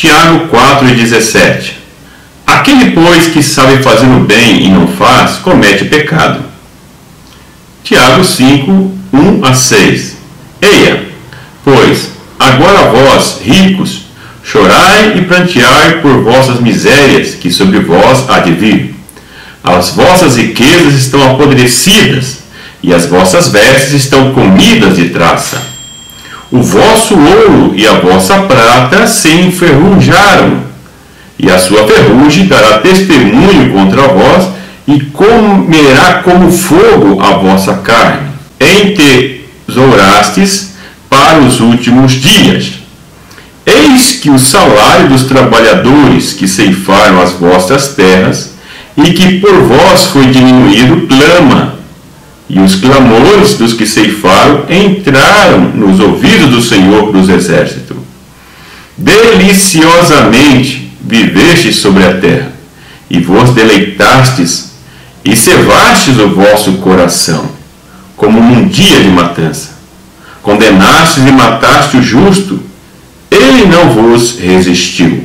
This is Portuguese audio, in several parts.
Tiago 4,17. Aquele, pois, que sabe fazer o bem e não faz, comete pecado. Tiago 5, 1-6. Eia, pois, agora vós, ricos, chorai e pranteai por vossas misérias, que sobre vós há de vir. As vossas riquezas estão apodrecidas, e as vossas vestes estão comidas de traça. O vosso ouro e a vossa prata se enferrujaram, e a sua ferrugem dará testemunho contra vós, e comerá como fogo a vossa carne. Entesourastes para os últimos dias. Eis que o salário dos trabalhadores que ceifaram as vossas terras, e que por vós foi diminuído, clama. E os clamores dos que ceifaram entraram nos ouvidos do Senhor dos Exércitos. Deliciosamente vivestes sobre a terra, e vos deleitastes, e cevastes o vosso coração, como num dia de matança. Condenastes e mataste o justo, ele não vos resistiu.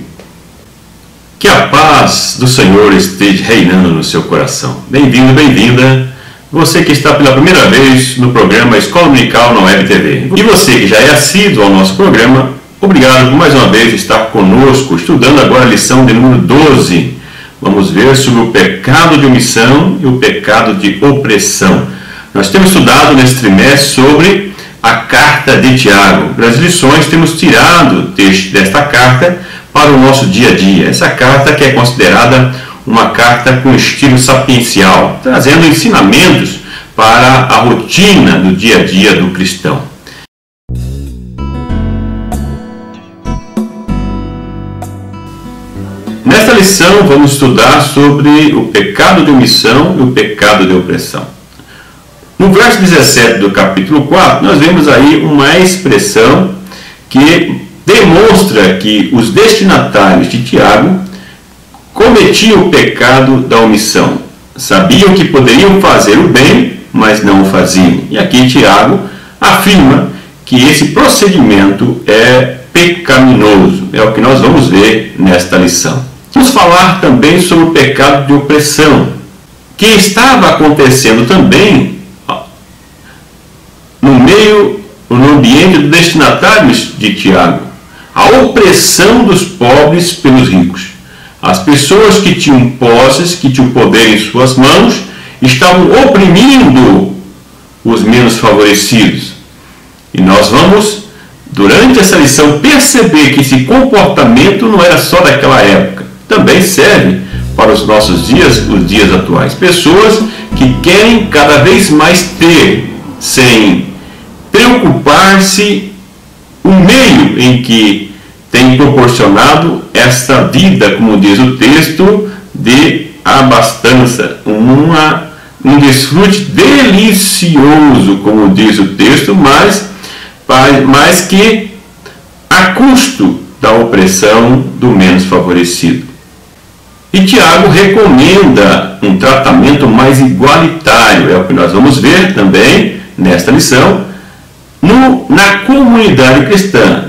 Que a paz do Senhor esteja reinando no seu coração. Bem-vindo, bem-vinda, você que está pela primeira vez no programa Escola Dominical na Web TV. E você que já é assíduo ao nosso programa, obrigado por mais uma vez estar conosco, estudando agora a lição de número 12. Vamos ver sobre o pecado de omissão e o pecado de opressão. Nós temos estudado nesse trimestre sobre a carta de Tiago. Das lições temos tirado o texto desta carta para o nosso dia a dia. Essa carta que é considerada uma carta com estilo sapiencial, trazendo ensinamentos para a rotina do dia a dia do cristão. Nesta lição vamos estudar sobre o pecado de omissão e o pecado de opressão. No verso 17 do capítulo 4, nós vemos aí uma expressão que demonstra que os destinatários de Tiago cometiam o pecado da omissão. Sabiam que poderiam fazer o bem, mas não o faziam. E aqui Tiago afirma que esse procedimento é pecaminoso. É o que nós vamos ver nesta lição. Vamos falar também sobre o pecado de opressão, que estava acontecendo também no ambiente dos destinatários de Tiago. A opressão dos pobres pelos ricos. As pessoas que tinham posses, que tinham poder em suas mãos, estavam oprimindo os menos favorecidos. E nós vamos, durante essa lição, perceber que esse comportamento não era só daquela época. Também serve para os nossos dias, os dias atuais. Pessoas que querem cada vez mais ter, sem preocupar-se, o meio em que tem proporcionado esta vida, como diz o texto, de abastança, um desfrute delicioso, como diz o texto, mas que a custo da opressão do menos favorecido. E Tiago recomenda um tratamento mais igualitário, é o que nós vamos ver também nesta lição, na comunidade cristã.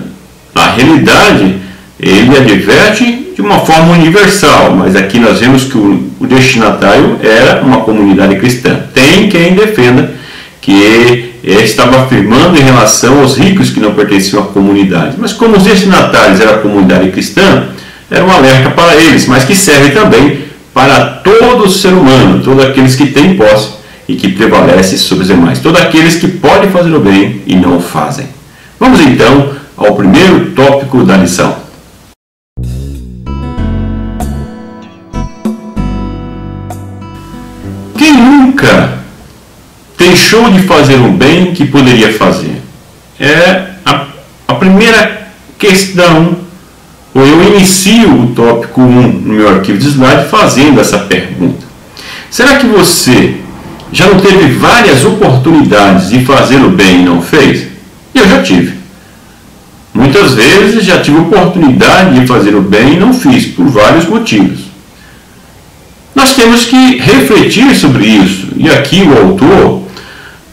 Na realidade, ele adverte de uma forma universal, mas aqui nós vemos que o destinatário era uma comunidade cristã. Tem quem defenda que estava afirmando em relação aos ricos que não pertenciam à comunidade. Mas como os destinatários eram a comunidade cristã, era um alerta para eles, mas que serve também para todo ser humano, todos aqueles que têm posse e que prevalecem sobre os demais, todos aqueles que podem fazer o bem e não o fazem. Vamos então ao primeiro tópico da lição. Quem nunca deixou de fazer o bem que poderia fazer? É a primeira questão. Eu inicio o tópico 1 no meu arquivo de slide fazendo essa pergunta. Será que você já não teve várias oportunidades de fazer o bem e não fez? Eu já tive. Muitas vezes já tive oportunidade de fazer o bem e não fiz, por vários motivos. Nós temos que refletir sobre isso. E aqui o autor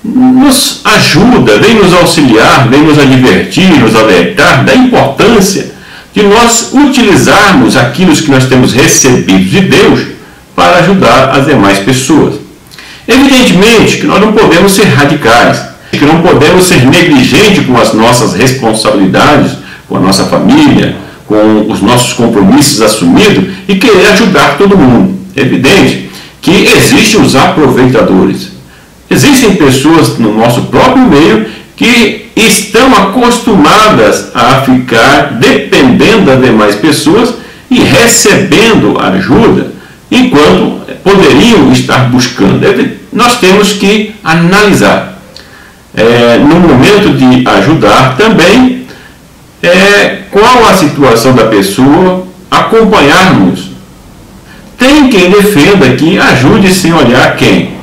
nos ajuda, vem nos auxiliar, vem nos advertir, nos alertar da importância de nós utilizarmos aquilo que nós temos recebido de Deus para ajudar as demais pessoas. Evidentemente que nós não podemos ser radicais, que não podemos ser negligentes com as nossas responsabilidades, com a nossa família, com os nossos compromissos assumidos e querer ajudar todo mundo. É evidente que existem os aproveitadores. Existem pessoas no nosso próprio meio que estão acostumadas a ficar dependendo das demais pessoas e recebendo ajuda, enquanto poderiam estar buscando. Nós temos que analisar. No momento de ajudar também, qual a situação da pessoa, acompanharmos. Tem quem defenda que ajude sem olhar quem.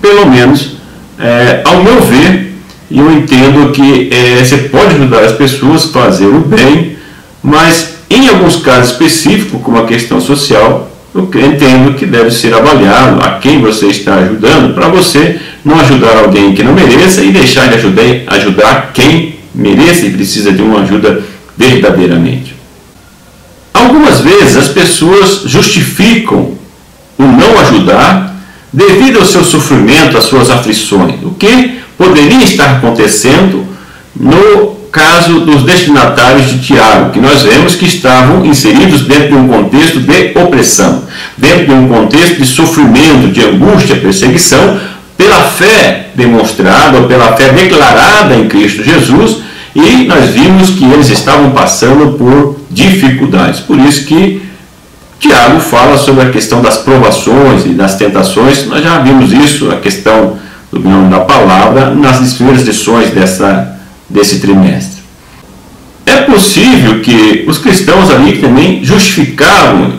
Pelo menos, ao meu ver, eu entendo que você pode ajudar as pessoas a fazer o bem, mas em alguns casos específicos, como a questão social, eu entendo que deve ser avaliado a quem você está ajudando, para você não ajudar alguém que não mereça e deixar de ajudar quem mereça e precisa de uma ajuda verdadeiramente. Algumas vezes as pessoas justificam o não ajudar devido ao seu sofrimento, às suas aflições, o que poderia estar acontecendo no caso dos destinatários de Tiago, que nós vemos que estavam inseridos dentro de um contexto de opressão, dentro de um contexto de sofrimento, de angústia, perseguição, pela fé demonstrada ou pela fé declarada em Cristo Jesus, e nós vimos que eles estavam passando por dificuldades. Por isso que Tiago fala sobre a questão das provações e das tentações. Nós já vimos isso, a questão do nome da palavra, nas primeiras lições desse trimestre. É possível que os cristãos ali também justificavam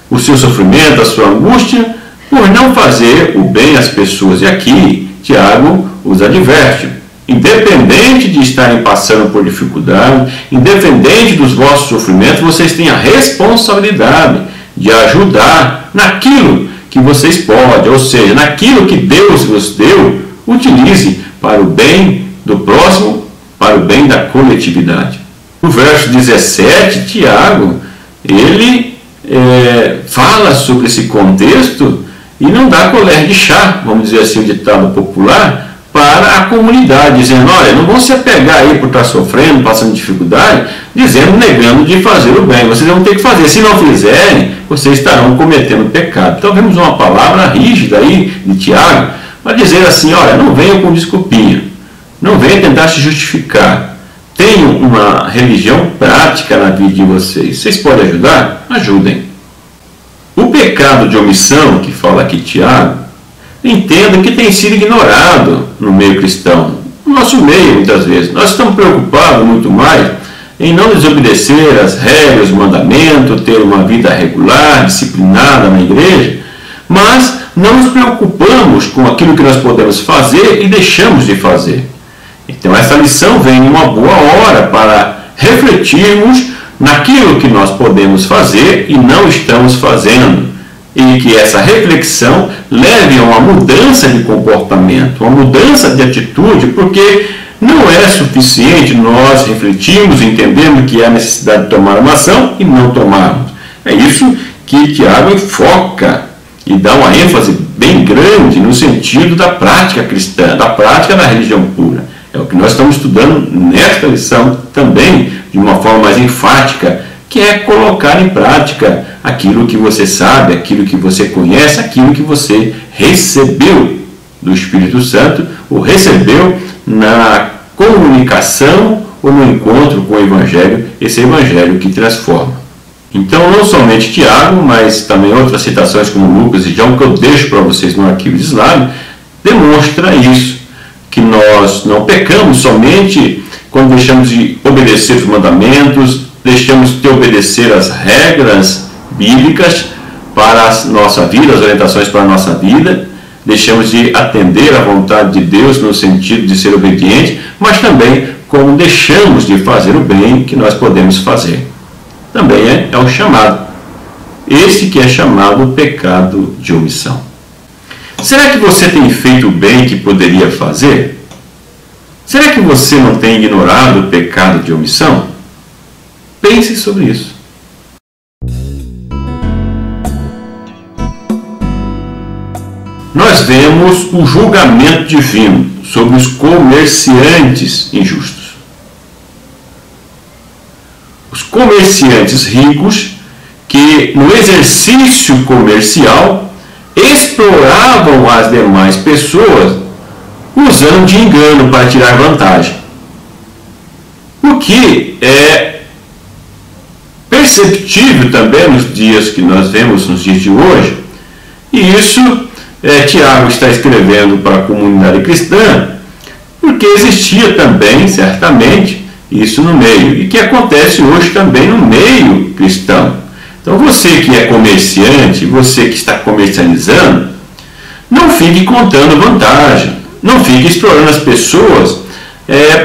o seu sofrimento, a sua angústia, por não fazer o bem às pessoas. E aqui Tiago os adverte: independente de estarem passando por dificuldade, independente dos vossos sofrimentos, vocês têm a responsabilidade de ajudar naquilo que vocês podem, ou seja, naquilo que Deus vos deu, utilize para o bem do próximo, para o bem da coletividade. No verso 17, Tiago, ele fala sobre esse contexto e não dá colher de chá, vamos dizer assim, o ditado popular, para a comunidade, dizendo: olha, não vão se apegar aí por estar sofrendo, passando dificuldade, negando de fazer o bem. Vocês vão ter que fazer. Se não fizerem, vocês estarão cometendo pecado. Então vemos uma palavra rígida aí de Tiago, para dizer assim: olha, não venham com desculpinha, não venham tentar se justificar. Tenham uma religião prática na vida de vocês. Vocês podem ajudar? Ajudem. O pecado de omissão, que fala aqui Tiago, entendo que tem sido ignorado no meio cristão, no nosso meio muitas vezes. Nós estamos preocupados muito mais em não desobedecer as regras, os mandamentos, ter uma vida regular, disciplinada na igreja, mas não nos preocupamos com aquilo que nós podemos fazer e deixamos de fazer. Então essa lição vem em uma boa hora para refletirmos naquilo que nós podemos fazer e não estamos fazendo, e que essa reflexão leve a uma mudança de comportamento, uma mudança de atitude, porque não é suficiente nós refletirmos, entendermos que há necessidade de tomar uma ação e não tomarmos. É isso que Tiago foca e dá uma ênfase bem grande no sentido da prática cristã, da prática da religião pura. É o que nós estamos estudando nesta lição também, de uma forma mais enfática, que é colocar em prática aquilo que você sabe, aquilo que você conhece, aquilo que você recebeu do Espírito Santo, ou recebeu na comunicação ou no encontro com o Evangelho, esse Evangelho que transforma. Então, não somente Tiago, mas também outras citações como Lucas e João, que eu deixo para vocês no arquivo de slide, demonstra isso, que nós não pecamos somente quando deixamos de obedecer os mandamentos, deixamos de obedecer as regras bíblicas para a nossa vida, as orientações para a nossa vida, deixamos de atender à vontade de Deus no sentido de ser obediente, mas também como deixamos de fazer o bem que nós podemos fazer. Também é um chamado. Esse que é chamado o pecado de omissão. Será que você tem feito o bem que poderia fazer? Será que você não tem ignorado o pecado de omissão? Pense sobre isso. Nós vemos o julgamento divino sobre os comerciantes injustos. Os comerciantes ricos que, no exercício comercial, exploravam as demais pessoas usando de engano para tirar vantagem. O que é perceptível também nos dias que nós vemos, nos dias de hoje, e isso Tiago está escrevendo para a comunidade cristã, porque existia também, certamente, isso no meio, e que acontece hoje também no meio cristão. Então você que é comerciante, você que está comercializando, não fique contando vantagem, não fique explorando as pessoas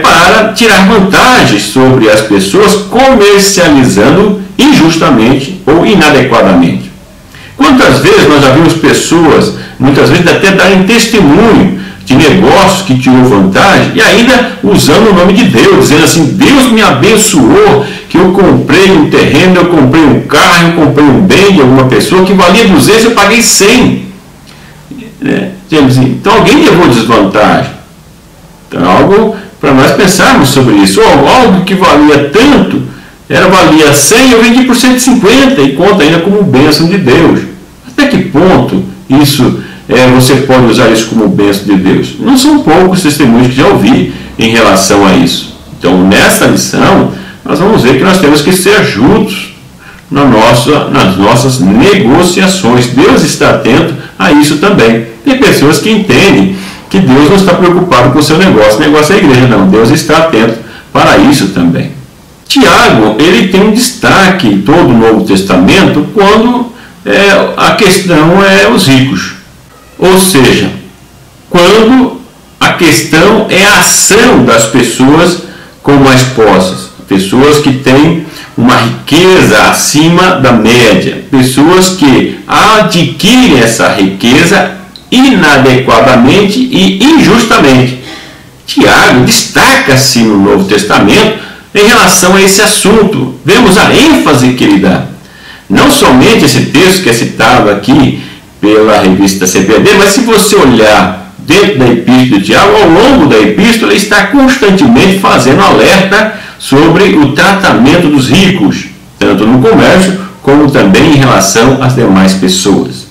para tirar vantagens sobre as pessoas, comercializando injustamente ou inadequadamente. Quantas vezes nós já vimos pessoas, muitas vezes até darem testemunho de negócios que tirou vantagem e ainda usando o nome de Deus, dizendo assim: Deus me abençoou, que eu comprei um terreno, eu comprei um carro, eu comprei um bem de alguma pessoa que valia 200, eu paguei 100. Então alguém levou desvantagem. Então algo para nós pensarmos sobre isso. Algo que valia tanto, valia 100, eu vendi por 150 e conta ainda como bênção de Deus. Até que ponto isso você pode usar isso como bênção de Deus? Não são poucos testemunhos que já ouvi em relação a isso. Então, nessa lição, nós vamos ver que nós temos que ser justos nas nossas negociações. Deus está atento a isso também. Tem pessoas que entendem que Deus não está preocupado com o seu negócio. O negócio é a igreja, não. Deus está atento para isso também. Tiago, ele tem um destaque em todo o Novo Testamento quando a questão é os ricos. Ou seja, quando a questão é a ação das pessoas com mais posses, pessoas que têm uma riqueza acima da média, pessoas que adquirem essa riqueza inadequadamente e injustamente. Tiago destaca-se no Novo Testamento em relação a esse assunto. Vemos a ênfase que ele dá. Não somente esse texto que é citado aqui pela revista CPD, mas se você olhar dentro da epístola de Tiago, ao longo da epístola, ele está constantemente fazendo alerta sobre o tratamento dos ricos, tanto no comércio como também em relação às demais pessoas.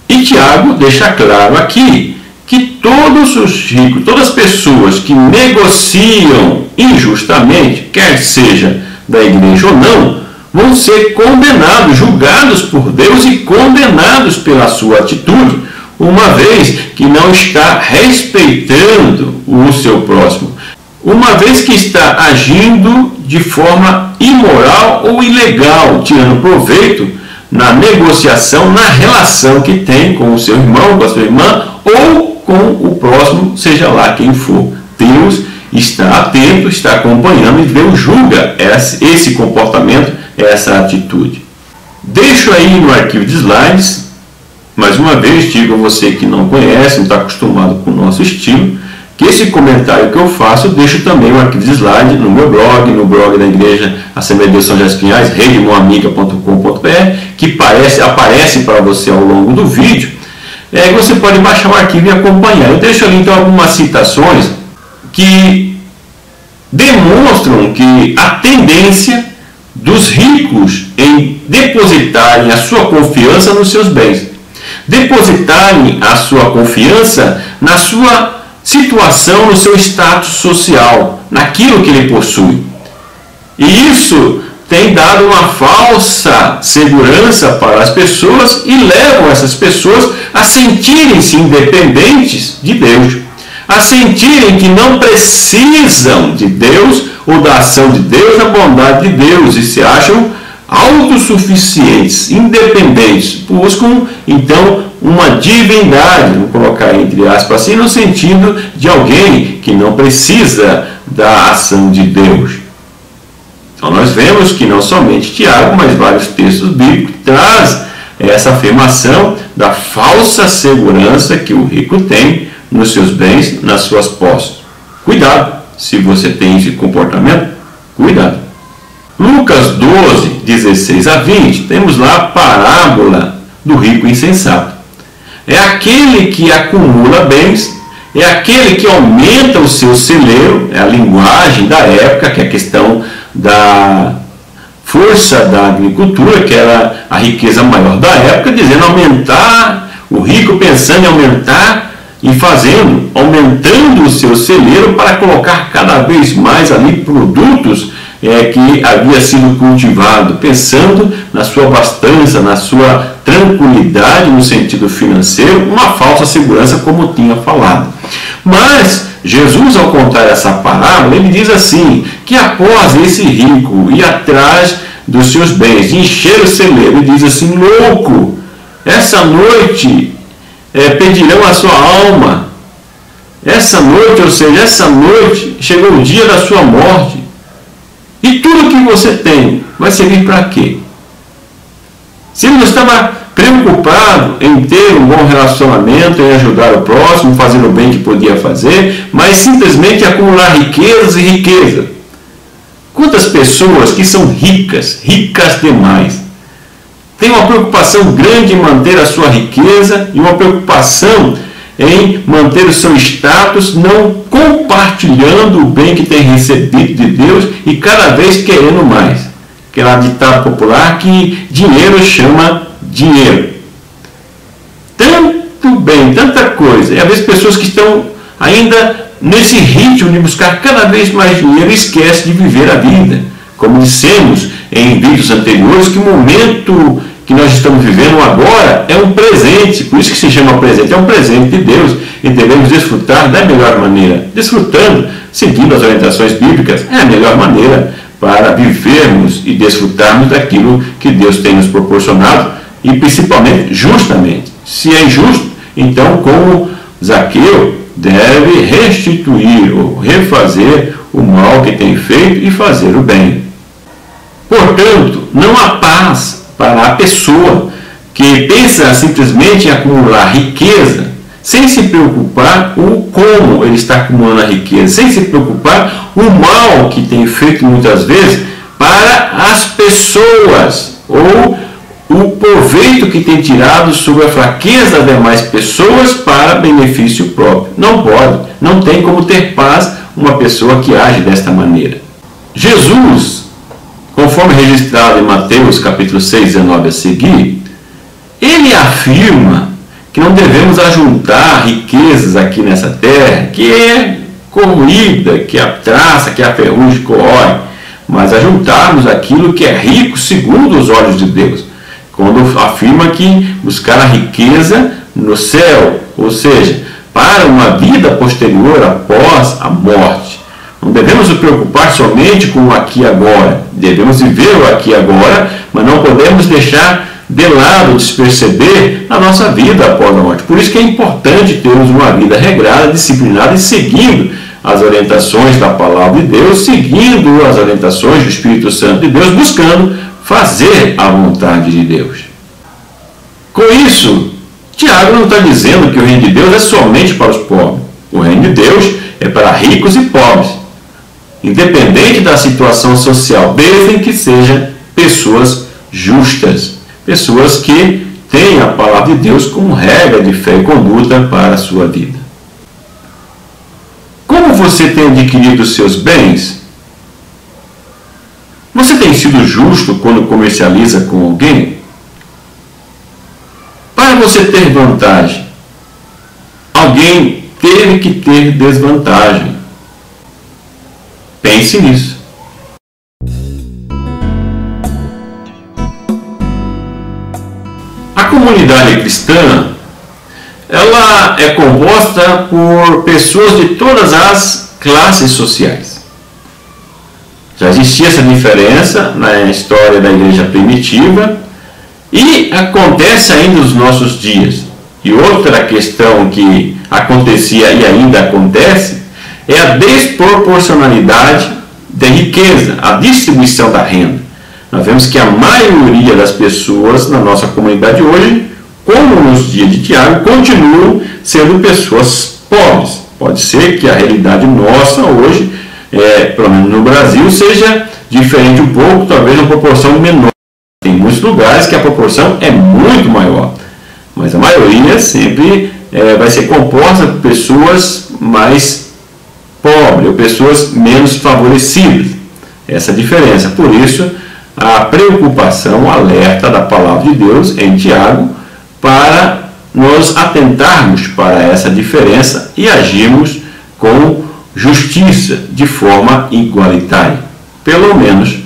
E Tiago deixa claro aqui que todos os ricos, todas as pessoas que negociam injustamente, quer seja da igreja ou não, vão ser condenados, julgados por Deus e condenados pela sua atitude, uma vez que não está respeitando o seu próximo, uma vez que está agindo de forma imoral ou ilegal, tirando proveito na negociação, na relação que tem com o seu irmão, com a sua irmã ou com o próximo, seja lá quem for. Deus está atento, está acompanhando e Deus julga esse comportamento, essa atitude. Deixo aí no arquivo de slides, mais uma vez digo a você que não conhece, não está acostumado com o nosso estilo, que esse comentário que eu faço, eu deixo também o arquivo de slide no meu blog, no blog da Igreja Assembleia de Deus São José dos Pinhais, redemoamiga.com.br, que aparece para você ao longo do vídeo. Você pode baixar o arquivo e acompanhar. Eu deixo ali então algumas citações que demonstram que a tendência dos ricos em depositarem a sua confiança nos seus bens, depositarem a sua confiança na sua situação, no seu status social, naquilo que ele possui. E isso tem dado uma falsa segurança para as pessoas e levam essas pessoas a sentirem-se independentes de Deus, a sentirem que não precisam de Deus ou da ação de Deus, da bondade de Deus, e se acham autossuficientes, independentes, buscam então uma divindade, vou colocar entre aspas assim, no sentido de alguém que não precisa da ação de Deus. Então nós vemos que não somente Tiago, mas vários textos bíblicos trazem essa afirmação da falsa segurança que o rico tem nos seus bens, nas suas posses. Cuidado, se você tem esse comportamento, cuidado. Lucas 12, 16 a 20, temos lá a parábola do rico insensato. É aquele que acumula bens, é aquele que aumenta o seu celeiro, é a linguagem da época, que é a questão da força da agricultura, que era a riqueza maior da época, dizendo aumentar, o rico pensando em aumentar e aumentando o seu celeiro para colocar cada vez mais ali produtos que havia sido cultivado, pensando na sua abastança, na sua tranquilidade no sentido financeiro, uma falsa segurança, como tinha falado. Mas Jesus, ao contar essa parábola, ele diz assim, que após esse rico ir atrás dos seus bens, encher o celeiro, ele diz assim, louco, essa noite pedirão a sua alma, essa noite, ou seja, essa noite chegou o dia da sua morte, e tudo que você tem vai servir para quê? Se ele não estava preocupado em ter um bom relacionamento, em ajudar o próximo, fazer o bem que podia fazer, mas simplesmente acumular riquezas e riqueza. Quantas pessoas que são ricas, ricas demais, têm uma preocupação grande em manter a sua riqueza e uma preocupação em manter o seu status, não compartilhando o bem que tem recebido de Deus e cada vez querendo mais. Aquela ditado popular que dinheiro chama dinheiro. Tanto bem, tanta coisa. E às vezes pessoas que estão ainda nesse ritmo de buscar cada vez mais dinheiro e esquecem de viver a vida. Como dissemos em vídeos anteriores, que o momento que nós estamos vivendo agora é um presente, por isso que se chama presente, é um presente de Deus e devemos desfrutar da melhor maneira. Desfrutando, seguindo as orientações bíblicas, é a melhor maneira para vivermos e desfrutarmos daquilo que Deus tem nos proporcionado e principalmente justamente. Se é injusto, então como Zaqueu deve restituir ou refazer o mal que tem feito e fazer o bem. Portanto, não há paz para a pessoa que pensa simplesmente em acumular riqueza sem se preocupar o como ele está acumulando a riqueza, sem se preocupar o mal que tem feito muitas vezes para as pessoas ou o proveito que tem tirado sobre a fraqueza das demais pessoas para benefício próprio. Não pode, não tem como ter paz uma pessoa que age desta maneira. Jesus, conforme registrado em Mateus capítulo 6, 19 a seguir, ele afirma que não devemos ajuntar riquezas aqui nessa terra, que é corroída, que é a traça, que é a ferrugem corrói, mas ajuntarmos aquilo que é rico segundo os olhos de Deus, quando afirma que buscar a riqueza no céu, ou seja, para uma vida posterior após a morte. Não devemos nos preocupar somente com o aqui e agora, devemos viver o aqui e agora, mas não podemos deixar de lado, desperceber a nossa vida após a morte. Por isso que é importante termos uma vida regrada, disciplinada e seguindo as orientações da palavra de Deus, seguindo as orientações do Espírito Santo de Deus, buscando fazer a vontade de Deus. Com isso, Tiago não está dizendo que o reino de Deus é somente para os pobres. O reino de Deus é para ricos e pobres, independente da situação social, desde que sejam pessoas justas, pessoas que têm a palavra de Deus como regra de fé e conduta para a sua vida. Como você tem adquirido os seus bens? Você tem sido justo quando comercializa com alguém? Para você ter vantagem, alguém teve que ter desvantagem. Pense nisso. A comunidade cristã, ela é composta por pessoas de todas as classes sociais. Já existia essa diferença na história da igreja primitiva e acontece ainda nos nossos dias. E outra questão que acontecia e ainda acontece é a desproporcionalidade da riqueza, a distribuição da renda. Nós vemos que a maioria das pessoas na nossa comunidade hoje, como nos dias de Tiago, continuam sendo pessoas pobres. Pode ser que a realidade nossa hoje pelo menos no Brasil, seja diferente um pouco, talvez uma proporção menor. Tem muitos lugares que a proporção é muito maior, mas a maioria sempre vai ser composta por pessoas mais pobres, ou pessoas menos favorecidas. Essa é a diferença. Por isso, a preocupação, o alerta da palavra de Deus em Tiago, para nós atentarmos para essa diferença e agirmos com justiça, de forma igualitária, pelo menos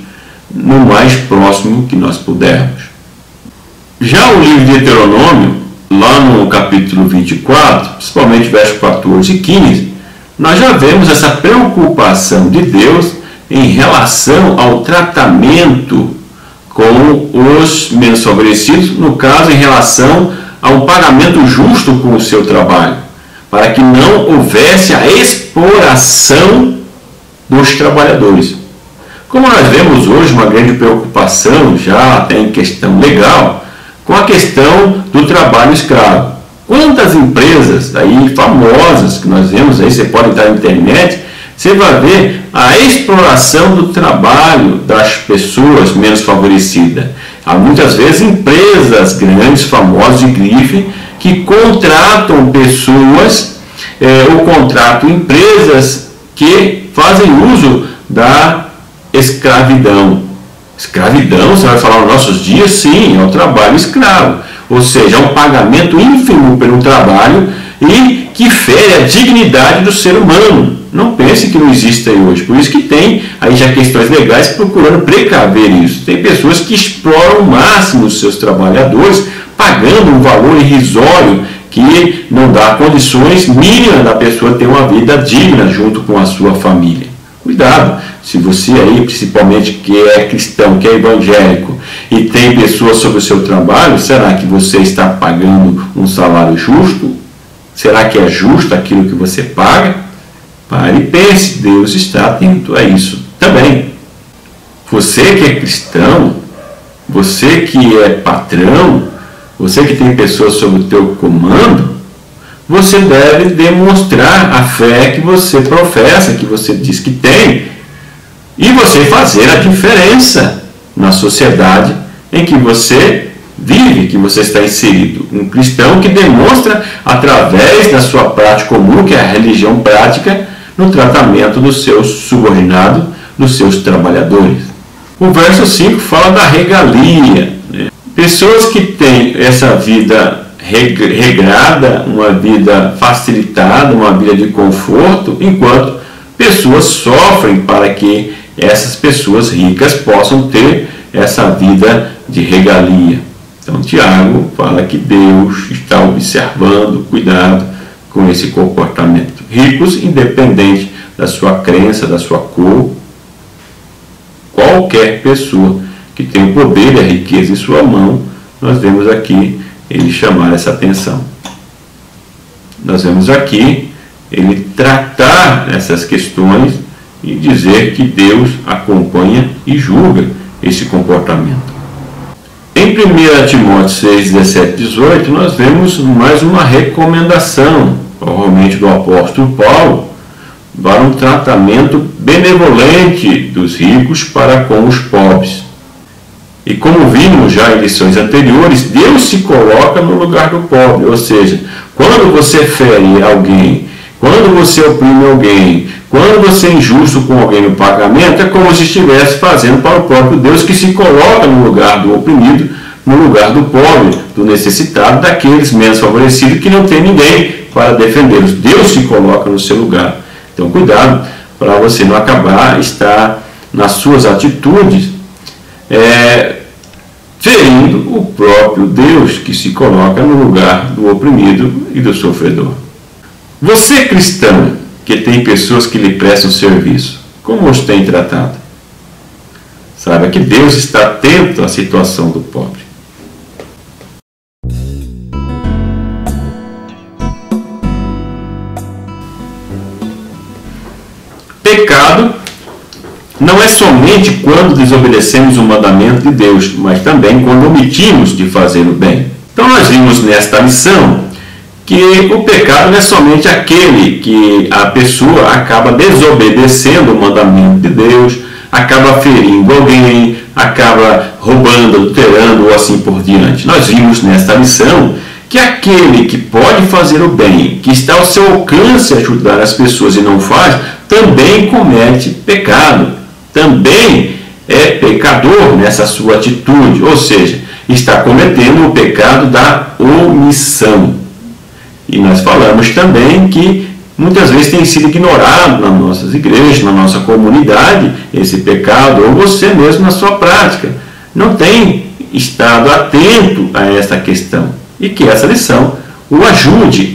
no mais próximo que nós pudermos. Já o livro de Deuteronômio, lá no capítulo 24, principalmente versos 14 e 15, nós já vemos essa preocupação de Deus em relação ao tratamento com os menos favorecidos, no caso, em relação a um pagamento justo com o seu trabalho, para que não houvesse a exploração dos trabalhadores. Como nós vemos hoje uma grande preocupação, já até em questão legal, com a questão do trabalho escravo. Quantas empresas aí famosas que nós vemos aí, você pode entrar na internet, você vai ver a exploração do trabalho das pessoas menos favorecidas. Há muitas vezes empresas grandes, famosas de grife, que contratam pessoas, ou contratam empresas que fazem uso da escravidão. Escravidão, você vai falar nos nossos dias, sim, é o trabalho escravo. Ou seja, é um pagamento ínfimo pelo trabalho e que fere a dignidade do ser humano. Não pense que não existe aí hoje. Por isso que tem aí já questões legais procurando precaver isso. Tem pessoas que exploram ao máximo os seus trabalhadores, pagando um valor irrisório que não dá condições mínimas da pessoa ter uma vida digna junto com a sua família. Cuidado, se você aí, principalmente que é cristão, que é evangélico, e tem pessoas sobre o seu trabalho, será que você está pagando um salário justo? Será que é justo aquilo que você paga? Pare e pense, Deus está atento a isso também. Você que é cristão, você que é patrão, você que tem pessoas sob o teu comando, você deve demonstrar a fé que você professa, que você diz que tem, e você fazer a diferença na sociedade em que você vive, que você está inserido. Um cristão que demonstra, através da sua prática comum, que é a religião prática, no tratamento dos seus subordinados, dos seus trabalhadores. O verso 5 fala da regalia. Pessoas que têm essa vida regrada, uma vida facilitada, uma vida de conforto, enquanto pessoas sofrem para que essas pessoas ricas possam ter essa vida de regalia. Então Tiago fala que Deus está observando, cuidado com esse comportamento. Ricos, independente da sua crença, da sua cor, qualquer pessoa que tem o poder e a riqueza em sua mão, nós vemos aqui ele chamar essa atenção. Nós vemos aqui ele tratar essas questões e dizer que Deus acompanha e julga esse comportamento. Em 1 Timóteo 6, 17 e 18, nós vemos mais uma recomendação, provavelmente do apóstolo Paulo, para um tratamento benevolente dos ricos para com os pobres. E como vimos já em lições anteriores, Deus se coloca no lugar do pobre, ou seja, quando você fere alguém, quando você oprime alguém, quando você é injusto com alguém no pagamento, é como se estivesse fazendo para o próprio Deus, que se coloca no lugar do oprimido, no lugar do pobre, do necessitado, daqueles menos favorecidos que não tem ninguém para defendê-los. Deus se coloca no seu lugar. Então cuidado para você não acabar estar nas suas atitudes ferindo o próprio Deus, que se coloca no lugar do oprimido e do sofredor. Você, cristão, que tem pessoas que lhe prestam serviço, como os tem tratado? Saiba que Deus está atento à situação do pobre. Pecado não é somente quando desobedecemos o mandamento de Deus, mas também quando omitimos de fazer o bem. Então nós vimos nesta lição que o pecado não é somente aquele que a pessoa acaba desobedecendo o mandamento de Deus, acaba ferindo alguém, acaba roubando, adulterando ou assim por diante. Nós vimos nesta lição que aquele que pode fazer o bem, que está ao seu alcance ajudar as pessoas e não faz, também comete pecado, também é pecador nessa sua atitude, ou seja, está cometendo o pecado da omissão. E nós falamos também que muitas vezes tem sido ignorado nas nossas igrejas, na nossa comunidade, esse pecado, ou você mesmo na sua prática não tem estado atento a esta questão. E que essa lição o ajude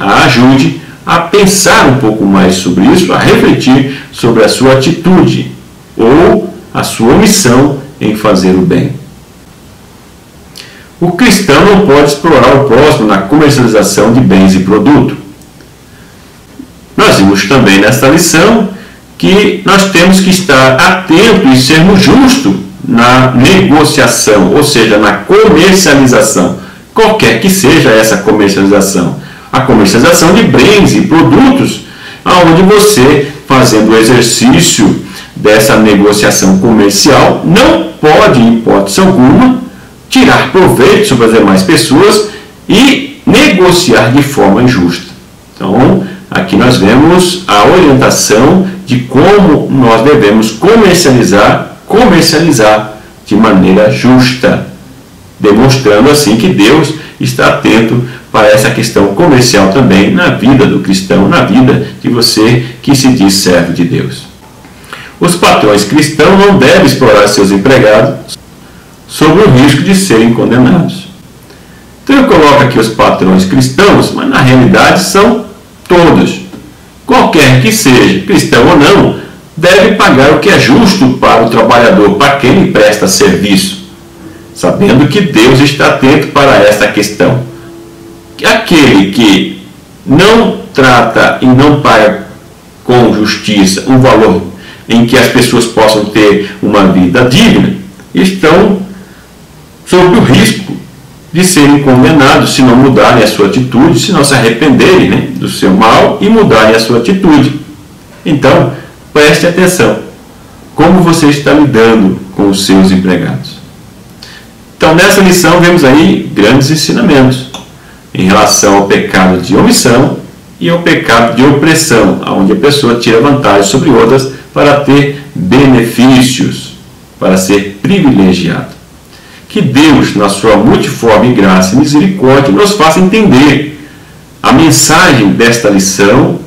a pensar um pouco mais sobre isso, a refletir sobre a sua atitude ou a sua omissão em fazer o bem. O cristão não pode explorar o próximo na comercialização de bens e produtos. Nós vimos também nesta lição que nós temos que estar atentos e sermos justos na negociação, ou seja, na comercialização, qualquer que seja essa comercialização. A comercialização de bens e produtos, onde você, fazendo o exercício dessa negociação comercial, não pode, em hipótese alguma, tirar proveito sobre as demais pessoas e negociar de forma injusta. Então, aqui nós vemos a orientação de como nós devemos comercializar de maneira justa, demonstrando assim que Deus está atento para essa questão comercial também na vida do cristão, na vida de você que se diz servo de Deus. Os patrões cristãos não devem explorar seus empregados sobre o risco de serem condenados. Então eu coloco aqui os patrões cristãos, mas na realidade são todos. Qualquer que seja, cristão ou não, deve pagar o que é justo para o trabalhador, para quem lhe presta serviço, sabendo que Deus está atento para esta questão. Aquele que não trata e não paga com justiça um valor em que as pessoas possam ter uma vida digna, estão sob o risco de serem condenados se não mudarem a sua atitude, se não se arrependerem do seu mal e mudarem a sua atitude. Então, preste atenção, como você está lidando com os seus empregados. Então, nessa lição, vemos aí grandes ensinamentos em relação ao pecado de omissão e ao pecado de opressão, onde a pessoa tira vantagem sobre outras para ter benefícios, para ser privilegiado. Que Deus, na sua multiforme graça e misericórdia, nos faça entender a mensagem desta lição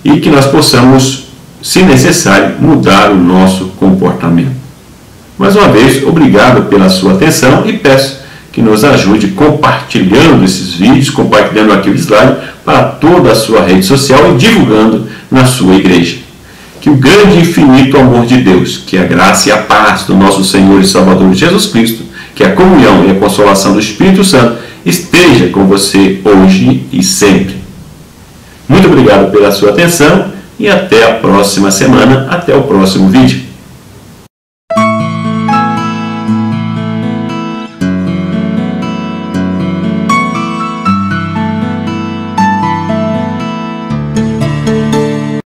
e que nós possamos, se necessário, mudar o nosso comportamento. Mais uma vez, obrigado pela sua atenção e peço que nos ajude compartilhando esses vídeos, compartilhando aqui o slide para toda a sua rede social e divulgando na sua igreja. Que o grande e infinito amor de Deus, que a graça e a paz do nosso Senhor e Salvador Jesus Cristo, que a comunhão e a consolação do Espírito Santo esteja com você hoje e sempre. Muito obrigado pela sua atenção e até a próxima semana, até o próximo vídeo.